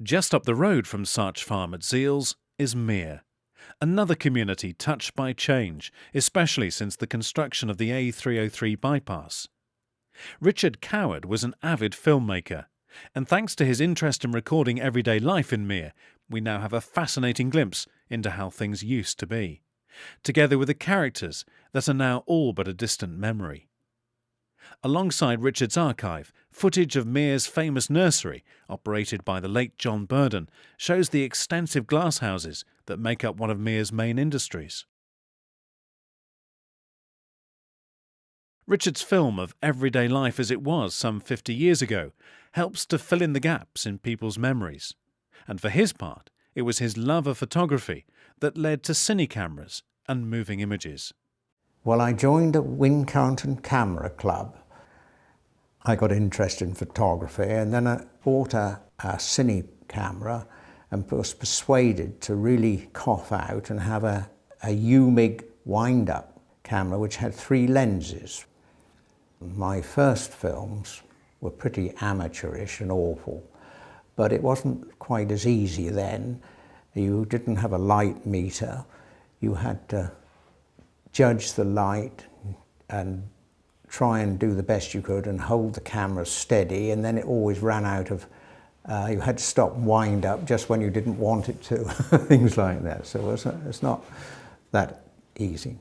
Just up the road from Sarch Farm at Seals is Mere, another community touched by change, especially since the construction of the A303 bypass. Richard Coward was an avid filmmaker, and thanks to his interest in recording everyday life in Mere, we now have a fascinating glimpse into how things used to be, together with the characters that are now all but a distant memory. Alongside Richard's archive, footage of Mere's famous nursery, operated by the late John Burden, shows the extensive glasshouses that make up one of Mere's main industries. Richard's film of everyday life as it was some 50 years ago helps to fill in the gaps in people's memories. And for his part, it was his love of photography that led to cine cameras and moving images. Well, I joined a Wincanton Camera Club. I got interested in photography, and then I bought a cine camera and was persuaded to really cough out and have a UMIG wind-up camera which had 3 lenses. My first films were pretty amateurish and awful, but it wasn't quite as easy then. You didn't have a light meter. You had to judge the light and try and do the best you could and hold the camera steady, and then it always ran out of, you had to stop and wind up just when you didn't want it to, things like that. So it's not that easy.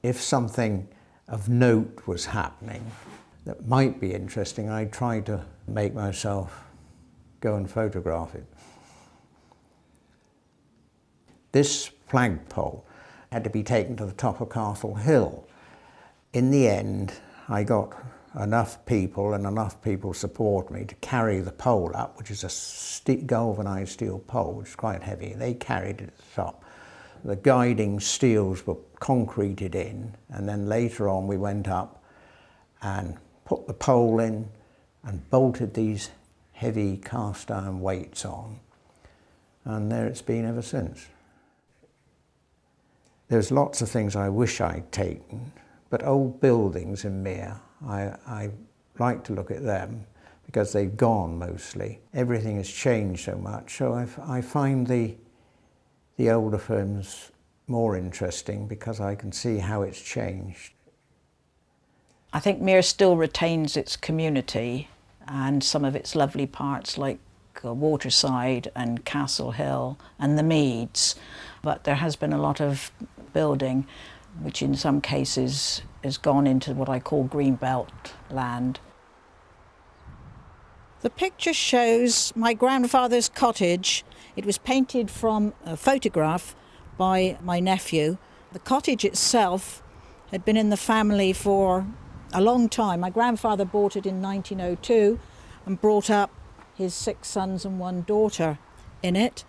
If something of note was happening that might be interesting, I tried to make myself go and photograph it. This flagpole had to be taken to the top of Castle Hill. In the end, I got enough people support me to carry the pole up, which is a galvanised steel pole, which is quite heavy. They carried it at the top. The guiding steels were concreted in, and then later on we went up and put the pole in and bolted these heavy cast iron weights on, and there it's been ever since. There's lots of things I wish I'd taken, but old buildings in Mere, I like to look at them because they've gone mostly. Everything has changed so much, so I find the older films more interesting because I can see how it's changed. I think Mere still retains its community and some of its lovely parts like Waterside and Castle Hill and the Meads, but there has been a lot of building which in some cases has gone into what I call greenbelt land. The picture shows my grandfather's cottage. It was painted from a photograph by my nephew. The cottage itself had been in the family for a long time. My grandfather bought it in 1902 and brought up his 6 sons and 1 daughter in it.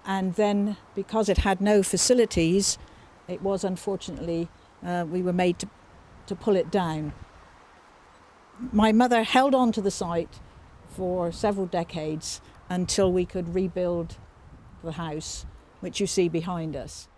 And then, because it had no facilities, it was unfortunately, we were made to pull it down. My mother held on to the site for several decades until we could rebuild the house, which you see behind us.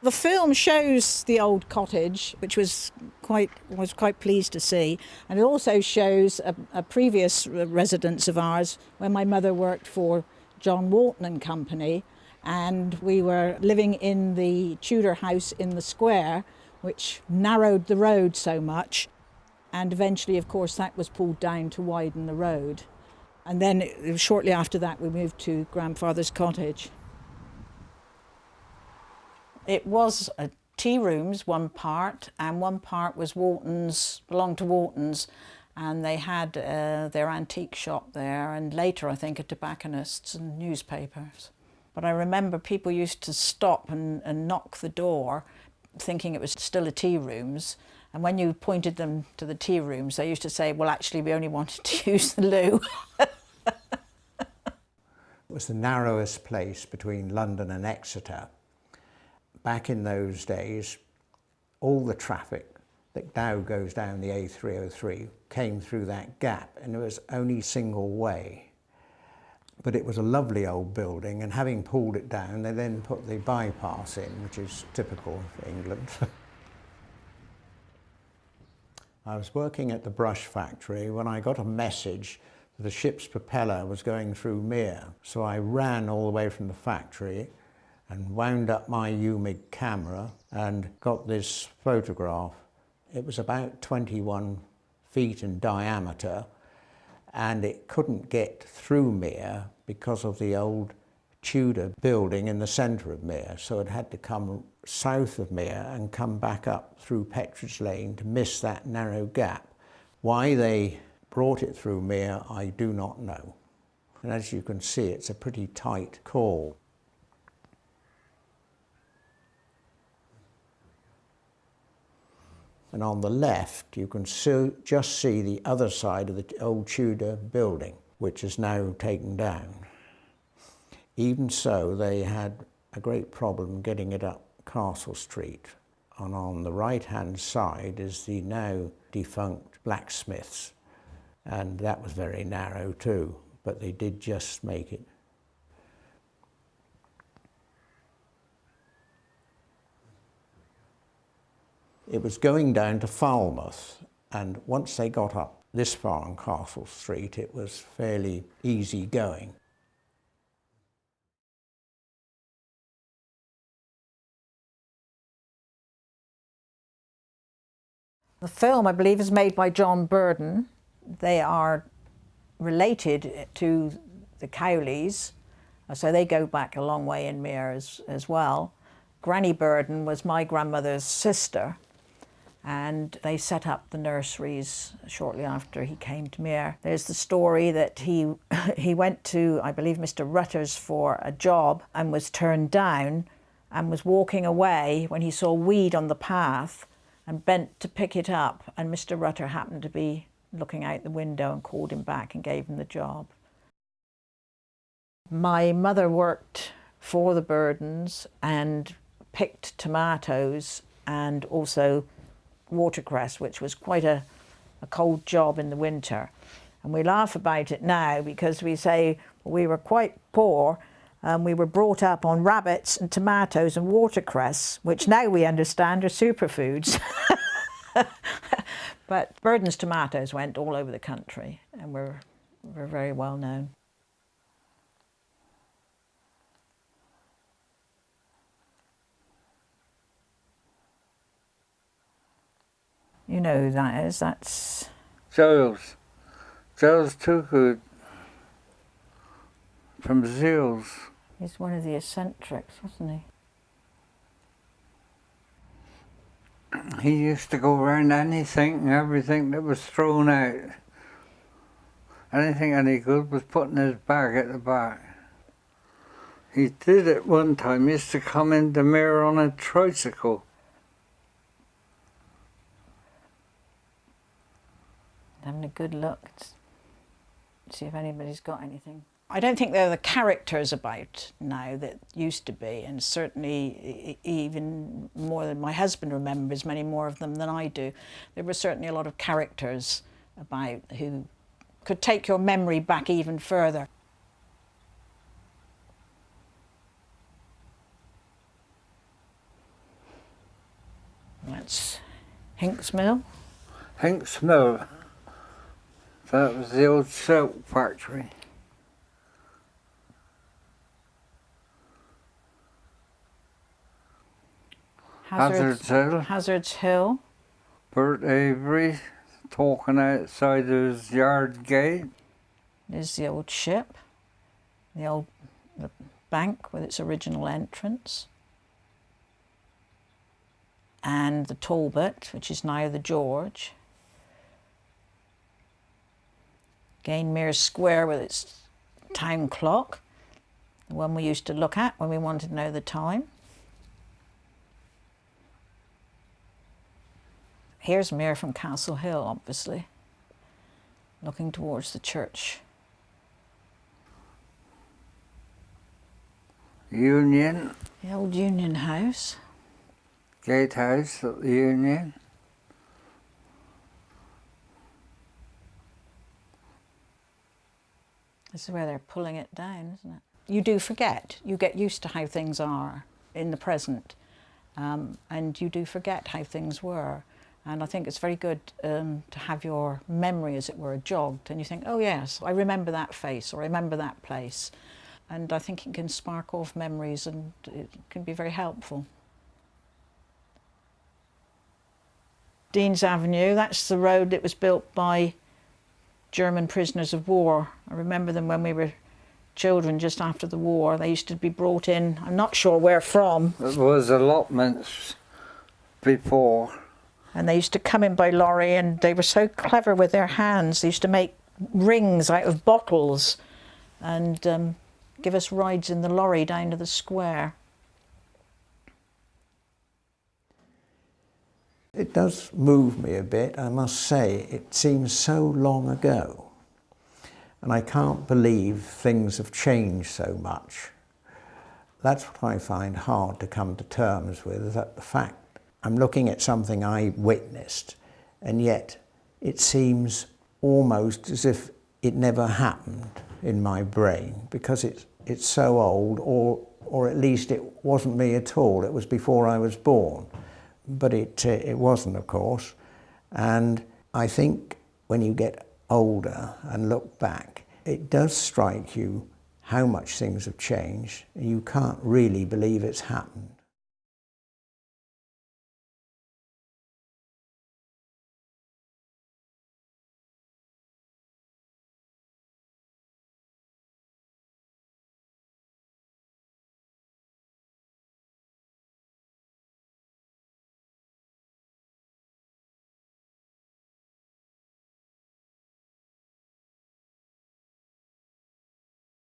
The film shows the old cottage, which was quite pleased to see, and it also shows a previous residence of ours when my mother worked for John Walton and Company, and we were living in the Tudor house in the square, which narrowed the road so much, and eventually, of course, that was pulled down to widen the road. And then shortly after that, we moved to grandfather's cottage. It was tea rooms, one part, and one part was Walton's, belonged to Walton's, and they had their antique shop there, and later I think a tobacconist's and newspapers. But I remember people used to stop and knock the door thinking it was still a tea rooms, and when you pointed them to the tea rooms they used to say, well actually we only wanted to use the loo. It was the narrowest place between London and Exeter. Back in those days, all the traffic that now goes down the A303 came through that gap, and it was only single way. But it was a lovely old building, and having pulled it down, they then put the bypass in, which is typical of England. I was working at the brush factory when I got a message that the ship's propeller was going through Mere. So I ran all the way from the factory and wound up my UMIG camera and got this photograph. It was about 21 feet in diameter, and it couldn't get through Mere because of the old Tudor building in the centre of Mere, so it had to come south of Mere and come back up through Petridge Lane to miss that narrow gap. Why they brought it through Mere, I do not know. And as you can see, it's a pretty tight call. And on the left, you can just see the other side of the old Tudor building, which is now taken down. Even so, they had a great problem getting it up Castle Street. And on the right-hand side is the now defunct blacksmiths. And that was very narrow too, but they did just make it. It was going down to Falmouth, and once they got up this far on Castle Street, it was fairly easy going. The film, I believe, is made by John Burden. They are related to the Cowleys, so they go back a long way in Mere as well. Granny Burden was my grandmother's sister, and they set up the nurseries shortly after he came to Mere. There's the story that he went to, I believe, Mr. Rutter's for a job and was turned down, and was walking away when he saw weed on the path and bent to pick it up, and Mr. Rutter happened to be looking out the window and called him back and gave him the job. My mother worked for the Burdens and picked tomatoes and also watercress, which was quite a cold job in the winter. And we laugh about it now because we say we were quite poor. We were brought up on rabbits and tomatoes and watercress, which now we understand are superfoods. But Burden's tomatoes went all over the country and were very well known. You know who that is? That's Giles. Giles Toogood from Seals. He's one of the eccentrics, wasn't he? He used to go around anything and everything that was thrown out. Anything any good was put in his bag at the back. He did it one time. He used to come into Mere on a tricycle. Having a good look, see if anybody's got anything. I don't think there are the characters about now that used to be, and certainly even more than my husband remembers, many more of them than I do. There were certainly a lot of characters about who could take your memory back even further. That's Hinks Mill. Hinks Mill. That was the old silk factory. Hazard's Hill. Bert Avery talking outside his yard gate. There's the old ship, the bank with its original entrance, and the Talbot, which is now the George. Again, Mere Square with its town clock, the one we used to look at when we wanted to know the time. Here's Mere from Castle Hill, obviously, looking towards the church. Union. The old Union House. Gatehouse at the Union. This is where they're pulling it down, isn't it? You do forget. You get used to how things are in the present, and you do forget how things were. And I think it's very good to have your memory, as it were, jogged, and you think, oh yes, I remember that face, or I remember that place. And I think it can spark off memories, and it can be very helpful. Dean's Avenue, that's the road that was built by German prisoners of war. I remember them when we were children, just after the war. They used to be brought in, I'm not sure where from. It was allotments before. And they used to come in by lorry, and they were so clever with their hands. They used to make rings out of bottles and give us rides in the lorry down to the square. It does move me a bit, I must say. It seems so long ago. And I can't believe things have changed so much. That's what I find hard to come to terms with, is that the fact I'm looking at something I witnessed, and yet it seems almost as if it never happened in my brain, because it's so old, or at least it wasn't me at all. It was before I was born. But it wasn't, of course. And I think when you get older and look back, it does strike you how much things have changed. You can't really believe it's happened.